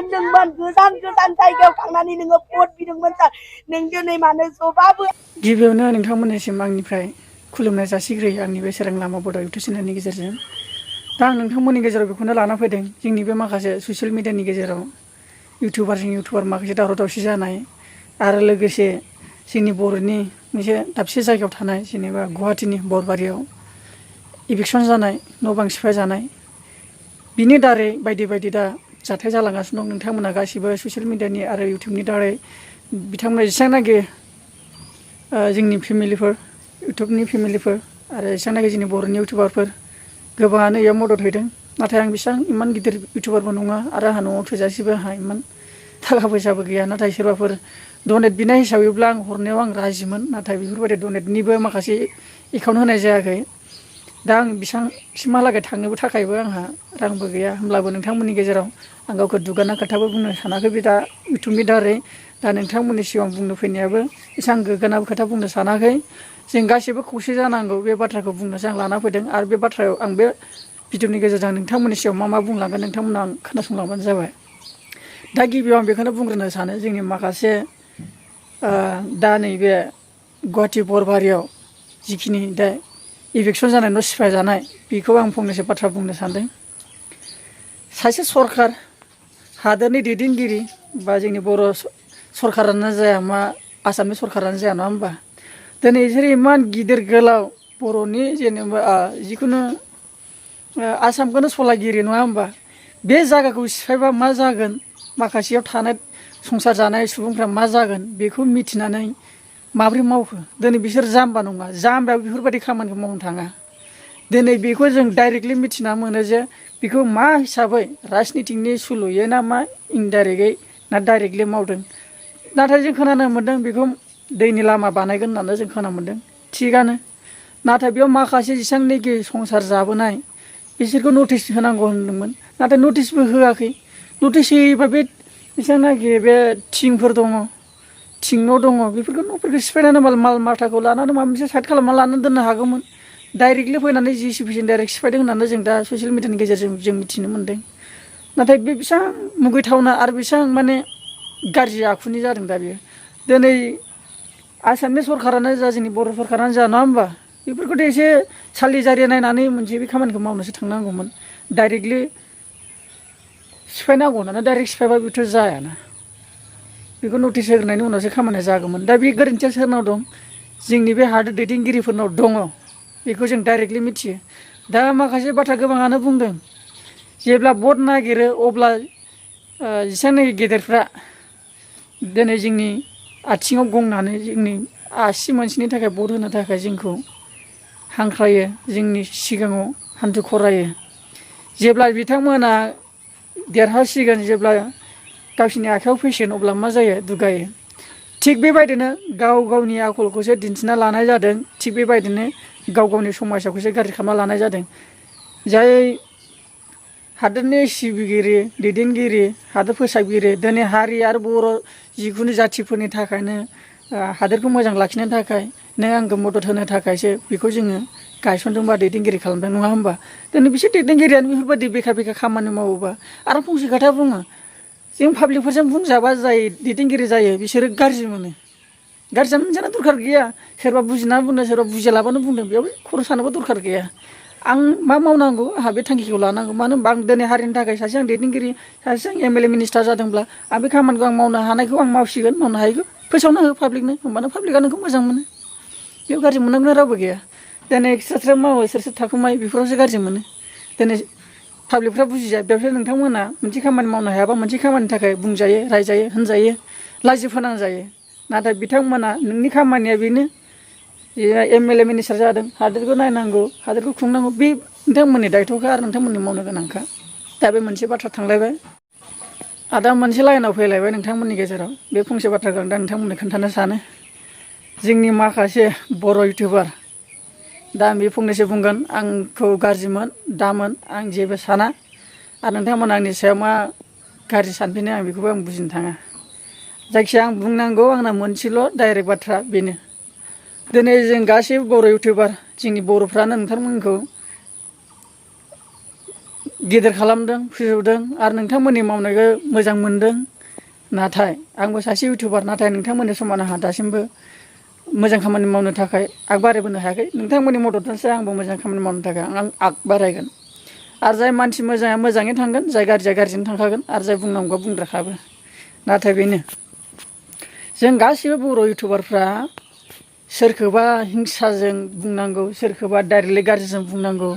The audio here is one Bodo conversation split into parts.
होनदोंमोन गोजान गोजान जायगायाव थांनानै नोङो भट बिदोंमोन सार नों दिनै मानो जबाबो गिबियावनो नोंथांमोननिसिम आंनिफ्राय खुलुमनाय जासिग्रोयो आंनि बे सोरां लामा बड' इउटुब चेनेलनि गेजेरजों दा आं नोंथांमोननि गेजेराव बेखौनो लाना फैदों जोंनि बे माखासे ससियेल मिडियानि गेजेराव इउटुबारजों इउटुबार माखासे दावराव दावसि जानाय आरो लोगोसे जोंनि बर'नि मोनसे दाबसे जायगायाव थानाय जेनेबा गुवाहाटीनि बरबारियाव इभिकसन जानाय न' बां सिफाय जानाय बिनि दारै बायदि बायदि दा जाथाय जालांगासिनो दं नोंथांमोना गासिबो ससियेल मिडियानि आरो इउटुबनि दारै बिथांमोना जेसेबांनाखि जोंनि फेमिलिफोर इउटुबनि फेमिलिफोर आरो जेसेबांनाखि जोंनि बर'नि इउटुबारफोर गोबाङानो इयाव मदद होदों नाथाय आं बेसेबां इमान गिदिर इउटुबारबो नङा आरो आंहा न'आव थोजासेबो आंहा इमान थाखा फैसाबो गैया नाथाय सोरबाफोर डनेट बिनाय हिसाबैब्ला आं हरनायाव आं राजिमोन नाथाय बेफोरबायदि डनेटनिबो माखासे एकाउन्ट होनाय जायाखै दा आं बेसेबांसिमहालागै थांनोबो थाखायबो आंहा रांबो गैया होमब्लाबो नोंथांमोननि गेजेराव आं गावखौ दुगाना खोथाबो बुंनो सानाखै बे दा इउटुबनि दारै दा नोंथांमोननि सिगाङाव बुंनो फैनायाबो एसेबां गोग्गानाबो खोथा बुंनो सानाखै जों गासैबो खौसे जानांगौ बे बाथ्राखौ बुंनोसो आं लाना फैदों आरो बे बाथ्रायाव आं बे भिडिअनि गेजेरजों नोंथांमोननि सिगाङाव मा बुंलांगोन नोंथांमोना आं खोनासंलांबानो जाबाय दा गिबियाव आं बेखौनो बुंग्रोनो सानो जोंनि माखासे दा नैबे गुवाहाटी बरबारियाव जिखिनि दा इभिकसन जानाय न' सिफाय जानाय बेखौ आं फंनैसो बाथ्रा बुंनो सानदों सासे सरखार हादोरनि दैदेनगिरि बा जोंनि बर' सरखारानो जाया मा आसामनि सरखारानो जाया नङा होमबा दिनै बिसोर इमान गिदिर गोलाव बर'नि जेनेबा जिखुनु आसामखौनो सलायगिरि नङा होमबा बे जायगाखौ सिफायबा मा जागोन माखासेयाव थानाय संसार जानाय सुबुंफ्रा मा जागोन बेखौ मिथिनानै माबोरै मावखो दिनै बिसोर जाम्बा नङा जाम्बायाव बेफोरबायदि खामानिखौ मावनो थाङा दिनै बेखौ जों डाइरेक्टलि मिथिना मोनो जे बेखौ मा हिसाबै राजनितिकनि सुलुयै ना मा इनडाइरेक्टयै ना डाइरेक्टलि मावदों नाथाय जों खोनानो मोन्दों बेखौ दैनि लामा बानायगोन होननानै जों खोनानो मोन्दों थिगानो नाथाय बेयाव माखासे जेसेबांनाखि संसार जाबोनाय बिसोरखौ नटिस होनांगौ होनदोंमोन नाथाय नटिसबो होआखै नटिस होयोबा बे जेसेबांनाखि बे थिंफोर दङ थिं न' दङ बेफोरखौ न'फोरखौ सिफायनानै माल माथाखौ लानानै माबा मोनसे साइड खालामना लानानै दोननो हागौमोन डाइरेक्टलि फैनानै जिसिपिजों डाइरेक्ट सिफायदों होननानै जों दा ससियेल मिडियानि गेजेरजों जों मिथिनो मोन्दों नाथाय बे बेसेबां मुगैथावना आरो बेसेबां माने गाज्रि आखुनि जादों दा बेयो दिनै आसामनि सरखारानो जा जोंनि बर' सरखारानो जा नङा होमबा बेफोरखौथ' एसे सालि जारिया नायनानै मोनसे बे खामानिखौ मावनोसो थांनांगौमोन डाइरेक्टलि सिफायनांगौ होननानै डाइरेक्ट सिफायबा बेथ' जायाना बेखौ नटिस होग्रोनायनि उनावसो खामानिया जागौमोन दा बे गोरोन्थिया सोरनाव दं जोंनि बे हादोर दैदेनगिरिफोरनाव दङ बेखौ जों डाइरेक्टलि मिथियो दा माखासे बाथ्रा गोबाङानो बुंदों जेब्ला भट नागिरो अब्ला जेसेबांनाखि गेदेरफ्रा दिनै जोंनि आथिङाव गंनानै जोंनि आसि मोनसेनि थाखाय भट होनो थाखाय जोंखौ हांख्रायो जोंनि सिगाङाव हान्थु खरायो जेब्ला बिथांमोना देरहासिगोन जेब्ला गावसोरनि आखायाव फैसिगोन अब्ला मा जायो दुगायो थिग बेबायदिनो गाव गावनि आखलखौसो दिन्थिना लानाय जादों थिग बेबायदिनो गाव गावनि समाजखौसो गाज्रि खालामना लानाय जादों जाय हादोरनि सिबिगिरि दैदेनगिरि हादोर फोसाबगिरि दिनै हारि आरो बर' जिखुनु जाथिफोरनि थाखायनो हादोरखौ मोजां लाखिनो थाखाय नों आंखौ मदद होनो थाखायसो बेखौ जोङो गायसनदोंबा दैदेनगिरि खालामदों नङा होमबा दिनै बिसोर दैदेनगिरियानो बेफोरबायदि बेखा खामानि मावोबा आरो फंसे खोथा बुङो जों पाब्लिकफोरजों बुंजाबा जाय दैदेनगिरि जायो बिसोरो गाज्रि मोनो गाज्रि मोनजानो दरखार गैया सोरबा बुजिना बुंदों सोरबा बुजियालाबानो बुंदों बेयाव खर' सानोबो दरखार गैया आं मा मावनांगौ आंहा बे थांखिखौ लानांगौ मानो होनबा आं दिनै हारिनि थाखाय सासे आं दैदेनगिरि सासे आं एमएलए मिनिस्टार जादोंब्ला आं बे खामानिखौ आं मावनो हानायखौ आं मावसिगोन मावनो हायैखौ फोसावना हो पाब्लिकनो होमबानो पाब्लिकआ नोंखौ मोजां मोनो बेयाव गाज्रि मोननांगौ रावबो गैया दिनै सोर मावो सोर थाखुमायो बेफोरावसो गाज्रि मोनो दिनै पाब्लिकफ्रा बुजिया बेवहाय नोंथांमोना मोनसे खामानि मावनो हायाबा मोनसे खामानिनि थाखाय बुंजायो रायजायो होनजायो लाजि फोनांजायो नाथाय बिथांमोना नोंनि खामानिया बेनो एमएलए मिनिस्टार जादों हादोरखौ नायनांगौ हादोरखौ खुंनांगौ बे नोंथांमोननि दायथ'खा आरो नोंथांमोननि मावनो गोनांखा दा बे मोनसे बाथ्रा थांलायबाय आरो दा मोनसे लाइनाव फैलायबाय नोंथांमोननि गेजेराव बे फंसे बाथ्राखौ आं दा नोंथांमोननो खोन्थानो सानो जोंनि माखासे बर' इउटुबार दा आं बे फंनैसो बुंगोन आंखौ गाज्रिमोन दामोन आं जेबो साना आरो नोंथांमोना आंनि सायाव मा गाज्रि सानफिनो आं बेखौबो आं बुजिनो थाङा जायखिया आं बुंनांगौ आंना मोनसेल' डाइरेक्ट बाथ्रा बेनो दिनै जों गासैबो बर' इउटुबार जोंनि बर'फ्रानो नोंथांमोनखौ गेदेर खालामदों फोजौदों आरो नोंथांमोननि मावनायखौ मोजां मोनदों। नाथाय आंबो सासे इउटुबार, नाथाय नोंथांमोननि समान आंहा दासिमबो मोजां खामानि मावनो थाखाय आग बारायबोनो हायाखै। नोंथांमोननि मददजोंसो आंबो मोजां खामानि मावनो थाखाय आं आग बारायगोन। आरो जाय मानसि मोजाङा मोजाङै थांगोन, जाय गाज्रिया गाज्रिनो थांखागोन आरो जाय बुंनांगौआ बुंद्राखाबो। नाथाय बेनो जों गासिबो बर' इउटुबारफ्रा सोरखौबा हिंसाजों बुंनांगौ, सोरखौबा डाइरेक्टलि गाज्रिजों बुंनांगौ।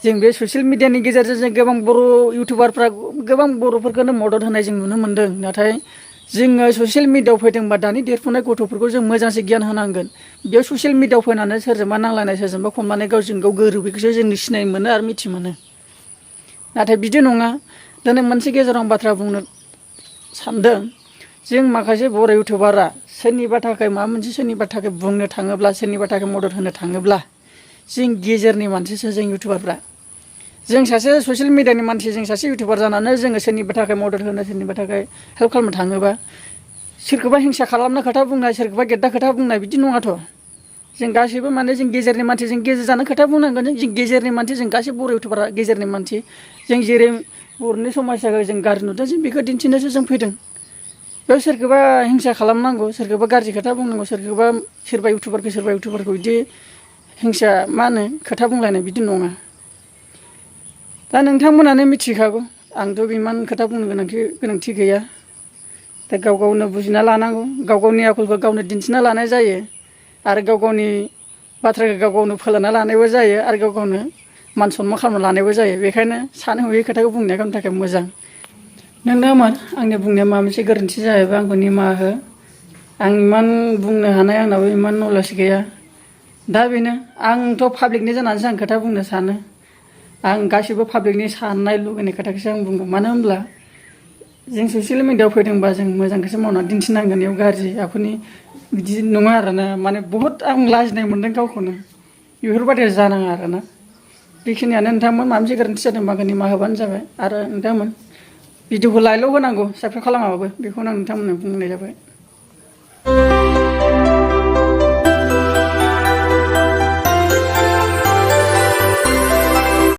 जों बे ससियेल मिडियानि गेजेरजों जों गोबां बर' इउटुबारफ्रा गोबां बर'फोरखौनो मदद होनाय जों नुनो मोन्दों। नाथाय जोङो ससियेल मिडियाआव फैदोंबा दानि देरफुनाय गथ'फोरखौ जों मोजांसे गियान होनांगोन। बेयाव ससियेल मिडियाआव फैनानै सोरजोंबा नांलायनाय, सोरजोंबा खमनानै गावजों गाव गोरोबैखौसो जों सिनाय मोनो आरो मिथि मोनो। नाथाय बिदि नङा। दिनै मोनसे गेजेराव आं बाथ्रा बुंनो सानदों। जों माखासे बर' इउटुबारा सोरनिबा थाखाय माबा मोनसे सोरनिबा थाखाय बुंनो थाङोब्ला, सोरनिबा थाखाय मदद होनो थाङोब्ला जों गेजेरनि मानसिसो जों इउटुबारफ्रा। जों सासे ससियेल मिडियानि मानसि, जों सासे इउटुबार जानानै जोङो सोरनिबा थाखाय मदद होनो, सोरनिबा थाखाय हेल्प खालामनो थाङोबा सोरखौबा हिंसा खालामनो खोथा बुंनाय, सोरखौबा गेद्दा खोथा बुंनाय बिदि नङाथ'। जों गासैबो माने जों गेजेरनि मानसि, जों गेजेर जानो खोथा बुंनांगोन। जों गेजेरनि मानसि, जों गासैबो बर' इउटुबारा गेजेरनि मानसि। जों जेरै बर'नि समाजखौ जों गाज्रि नुदों, जों बेखौ दिन्थिनोसो जों फैदों। बेयाव सोरखौबा हिंसा खालामनांगौ, सोरखौबा गाज्रि खोथा बुंनांगौ, सोरखौबा सोरबा इउटुबारखौ बिदि हिंसा मा होनो खोथा बुंलायनाय बिदि नङा। दा नोंथांमोनानो मिथिखागौ, आंथ' इमान खोथा बुंनो गोनांथि गैया। दा गाव गावनो बुजिना लानांगौ, गाव गावनि आखलखौ गावनो दिन्थिना लानाय जायो आरो गाव गावनि बाथ्राखौ गाव गावनो फोलाना लानायबो जायो आरो गाव गावनो मान सनमान खालामना लानायबो जायो। बेखायनो सानै हयै खोथाखौ बुंनाया गावनि थाखाय मोजां। नोंथांमोन आंनि बुंनाया माबा मोनसे गोरोन्थि जायोबा आंखौ निमाहा हो। आं इमान बुंनो हानाय आंनाबो इमान नलेज गैया। दा बेनो, आंथ' पाब्लिकनि जानानैसो आं खोथा बुंनो सानो। आं गासिबो पाब्लिकनि साननाय लुबैनाय खोथाखौसो आं बुंगोन। मानो होनब्ला जों ससियेल मिडियाआव फैदोंबा जों मोजांखौसो मावनानै दिन्थिनांगोन। बेयाव गाज्रि आखुनि बिदि नङा आरोना। माने बहुद आं लाजिनाय मोन्दों गावखौनो। बेफोरबायदि जानाङा आरोना। बेखिनियानो। नोंथांमोन माबा मोनसे गोरोन्थि जादोंबा निमाहा होबानो जाबाय। आरो नोंथांमोन भिडिअखौ लाइकल' होनांगौ, साबस्क्राइब खालामाबाबो। बेखौनो आं नोंथांमोननो बुंनाय जाबाय।